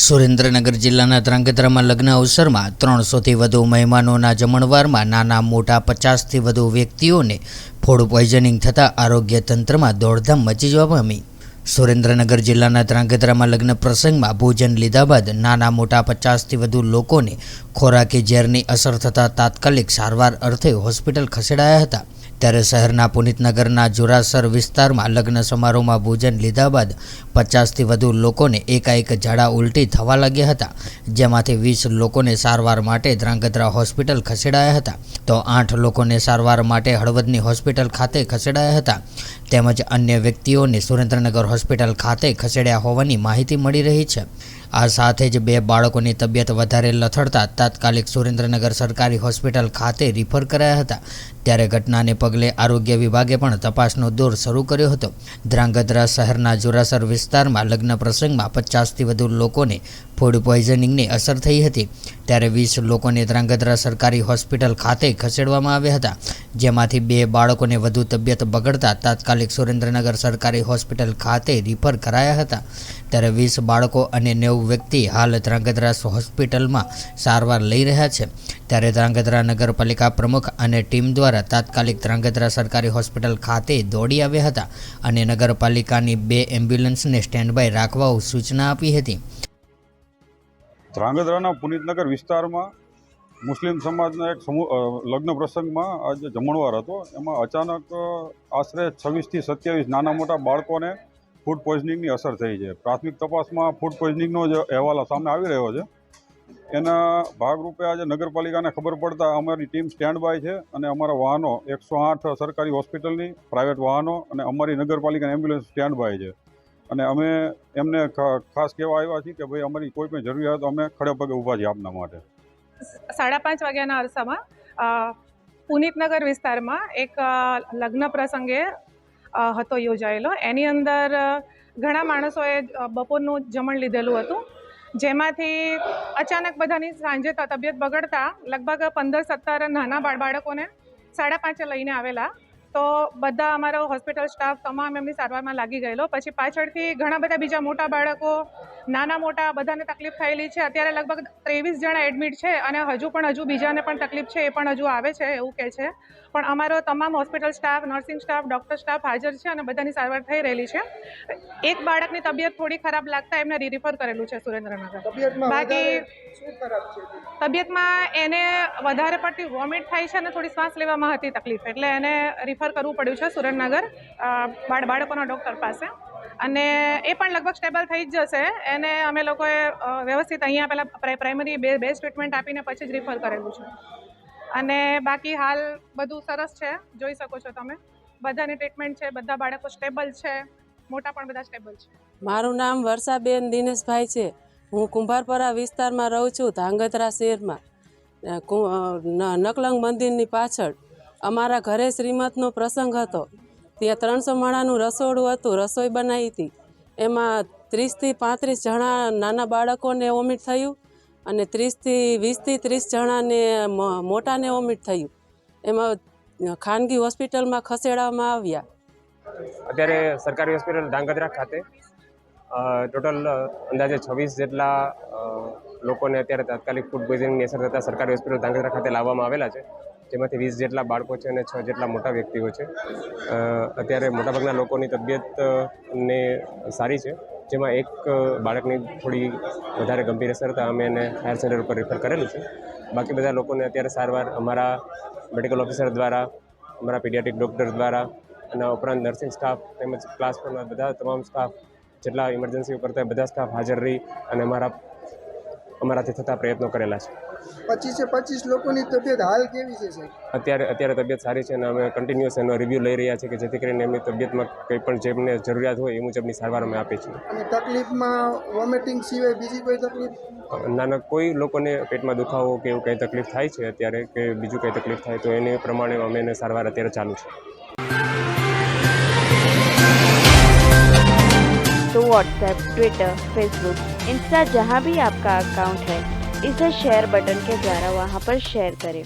સુરેન્દ્રનગર જિલ્લાના ધ્રાંગધ્રામાં લગ્ન અવસરમાં 300થી વધુ મહેમાનોના જમણવારમાં નાના મોટા 50થી વધુ વ્યક્તિઓને ફૂડ પોઈઝનિંગ થતાં આરોગ્ય તંત્રમાં દોડધામ મચી જવા પામી। સુરેન્દ્રનગર જિલ્લાના ધ્રાંગધ્રામાં લગ્ન પ્રસંગમાં ભોજન લીધા બાદ નાના મોટા 50થી વધુ લોકોને ખોરાકી ઝેરની અસર થતાં તાત્કાલિક સારવાર અર્થે હોસ્પિટલ ખસેડાયા હતા। ત્યારે શહેરના પુનિતનગરના જોરાસર વિસ્તારમાં લગ્ન સમારોહમાં ભોજન લીધા બાદ 50થી વધુ લોકોને એકાએક ઝાડા ઉલટી થવા લાગ્યા હતા, જેમાંથી 20 લોકોને સારવાર માટે ધ્રાંગધ્રા હોસ્પિટલ ખસેડાયા હતા, તો 8 લોકોને સારવાર માટે હળવદની હોસ્પિટલ ખાતે ખસેડાયા હતા, તેમજ અન્ય વ્યક્તિઓને સુરેન્દ્રનગર હોસ્પિટલ ખાતે ખસેડ્યા હોવાની માહિતી મળી રહી છે। આ સાથે જ 2 બાળકોની તબિયત વધારે લથડતા તાત્કાલિક સુરેન્દ્રનગર સરકારી હોસ્પિટલ ખાતે રિફર કરાયા હતા। ત્યારે ઘટનાને પગલે આરોગ્ય વિભાગે પણ તપાસનો દોર શરૂ કર્યો હતો। ધ્રાંગધ્રા શહેરના જોરાસર વિસ્તારમાં લગ્ન પ્રસંગમાં 50થી વધુ લોકોને ફૂડ પોઈઝનિંગની અસર થઈ હતી, ત્યારે 20 લોકોને ધ્રાંગધ્રા સરકારી હોસ્પિટલ ખાતે ખસેડવામાં આવ્યા હતા, જેમાંથી 2 બાળકોને વધુ તબિયત બગડતા તાત્કાલિક સુરેન્દ્રનગર સરકારી હોસ્પિટલ ખાતે રિફર કરાયા હતા। ત્યારે 20 બાળકો અને 90 વ્યક્તિ હાલ ધ્રાંગધ્રા હોસ્પિટલમાં સારવાર લઈ રહ્યા છે। ત્યારે ધ્રાંગધ્રા નગરપાલિકા પ્રમુખ અને ટીમ દ્વારા તાત્કાલિક ધ્રાંગધ્રા સરકારી હોસ્પિટલ ખાતે દોડી આવ્યા હતા અને નગરપાલિકાની 2 એમ્બ્યુલન્સને સ્ટેન્ડ બાય રાખવા સૂચના આપી હતી। ધ્રાંગધ્રાના પુનિતનગર વિસ્તારમાં મુસ્લિમ સમાજના એક લગ્ન પ્રસંગમાં આજે જમણવાર હતો। એમાં અચાનક આશરે 26થી 27 નાના મોટા બાળકોને ફૂડ પોઈઝનિંગની અસર થઈ છે। પ્રાથમિક તપાસમાં ફૂડ પોઈઝનિંગનો જ અહેવાલ સામે આવી રહ્યો છે। એના ભાગરૂપે આજે નગરપાલિકાને ખબર પડતા અમારી ટીમ સ્ટેન્ડ બાય છે અને અમારા વાહનો 108 સરકારી હોસ્પિટલની, પ્રાઇવેટ વાહનો અને અમારી નગરપાલિકાની એમ્બ્યુલન્સ સ્ટેન્ડ બાય છે અને અમે એમને ખાસ કહેવા આવ્યા છીએ કે ભાઈ અમારી કોઈ પણ જરૂરિયાત અમે ખડે પગે ઊભા છીએ આપના માટે। 5:30 વાગ્યાના અરસામાં પુનિતનગર વિસ્તારમાં એક લગ્ન પ્રસંગે હતો યોજાયેલો। એની અંદર ઘણા માણસોએ બપોરનું જમણ લીધેલું હતું, જેમાંથી અચાનક બધાની સાંજે તબિયત બગડતા લગભગ 15-17 નાના બાળકોને 5:30 લઈને આવેલા, તો બધા અમારો હોસ્પિટલ સ્ટાફ તમામ એમની સારવારમાં લાગી ગયેલો। પછી પાછળથી ઘણા બધા બીજા મોટા બાળકો, નાના મોટા બધાને તકલીફ થયેલી છે। અત્યારે લગભગ 23 જણા એડમિટ છે અને હજુ બીજાને પણ તકલીફ છે, એ પણ હજુ આવે છે એવું કહે છે। પણ અમારો તમામ hospital staff, nursing staff, doctor staff હાજર છે અને બધાની સારવાર થઈ રહેલી છે। એક બાળકની તબિયત થોડી ખરાબ લાગતા એમને રિફર કરેલું છે સુરેન્દ્રનગર। બાકી તબિયતમાં એને વધારે પડતી વોમિટ થાય છે અને થોડી શ્વાસ લેવામાં હતી તકલીફ, એટલે એને રિફર કરવું પડ્યું છે સુરેન્દ્રનગર બાળકોના ડૉક્ટર પાસે, અને એ પણ લગભગ સ્ટેબલ થઈ જ જશે। એને અમે લોકોએ વ્યવસ્થિત અહીંયા પહેલાં પ્રાઇમરી બેઝ ટ્રીટમેન્ટ આપીને પછી જ રિફર કરેલું છે અને બાકી હાલ બધું સરસ છે, જોઈ શકો છો તમે, બધાની ટ્રીટમેન્ટ છે, બધા બાળકો સ્ટેબલ છે, મોટા પણ બધા સ્ટેબલ છે। મારું નામ વર્ષાબેન દિનેશભાઈ છે। હું કુંભારપરા વિસ્તારમાં રહું છું, ધ્રાંગધ્રા શહેરમાં, નકલંગ મંદિરની પાછળ। અમારા ઘરે શ્રીમતનો પ્રસંગ હતો, ત્યાં 300 માણાનું રસોડું હતું, રસોઈ બનાવી હતી। એમાં 30થી 35 જણા નાના બાળકોને વોમિટ થયું અને 20થી 30 જણાને મોટાને વોમિટ થયું। એમાં ખાનગી હોસ્પિટલમાં ખસેડવામાં આવ્યા। અત્યારે સરકારી હોસ્પિટલ ધ્રાંગધ્રા ખાતે ટોટલ અંદાજે 26 જેટલા લોકોને અત્યારે તાત્કાલિક ફૂડ પોઈઝનિંગની અસર થતાં સરકારી હોસ્પિટલ ધ્રાંગધ્રા ખાતે લાવવામાં આવેલા છે, જેમાંથી 20 જેટલા બાળકો છે અને 6 જેટલા મોટા વ્યક્તિઓ છે। અત્યારે મોટાભાગના લોકોની તબિયતને સારી છે, જેમાં એક બાળકની થોડી વધારે ગંભીર અસર થતાં અમે એને હાયર સેન્ટર ઉપર રિફર કરેલું છે। બાકી બધા લોકોને અત્યારે સારવાર અમારા મેડિકલ ઓફિસર દ્વારા, અમારા પીડિયાટ્રિક ડૉક્ટર દ્વારા અને ઉપરાંત નર્સિંગ સ્ટાફ તેમજ ક્લાસ પરના બધા તમામ સ્ટાફ, જેટલા ઇમરજન્સી ઉપર થાય બધા સ્ટાફ હાજર રહી અને અમારાથી થતા પ્રયત્નો કરેલા છે। 25 લોકોની તબિયત હાલ કેવી છે સાહેબ? અત્યારે તબિયત સારી છે અને અમે કન્ટિન્યુઅસ એનો રિવ્યૂ લઈ રહ્યા છીએ કે જેથી કરીને એમની તબિયતમાં કંઈ પણ જેમને જરૂરિયાત હોય એ મુજબની સારવાર અમે આપીએ છીએ। અને તકલીફમાં વોમિટિંગ સિવાય બીજી કોઈ તકલીફ? નાના કોઈ લોકોને પેટમાં દુખાવો કે એવું કંઈ તકલીફ થાય છે અત્યારે, કે બીજું કંઈ તકલીફ થાય તો એને પ્રમાણે અમે એને સારવાર અત્યારે ચાલુ છે। तो व्हाट्सएप, ट्विटर, फेसबुक, इंस्टा जहाँ भी आपका अकाउंट है, इसे शेयर बटन के द्वारा वहाँ पर शेयर करें।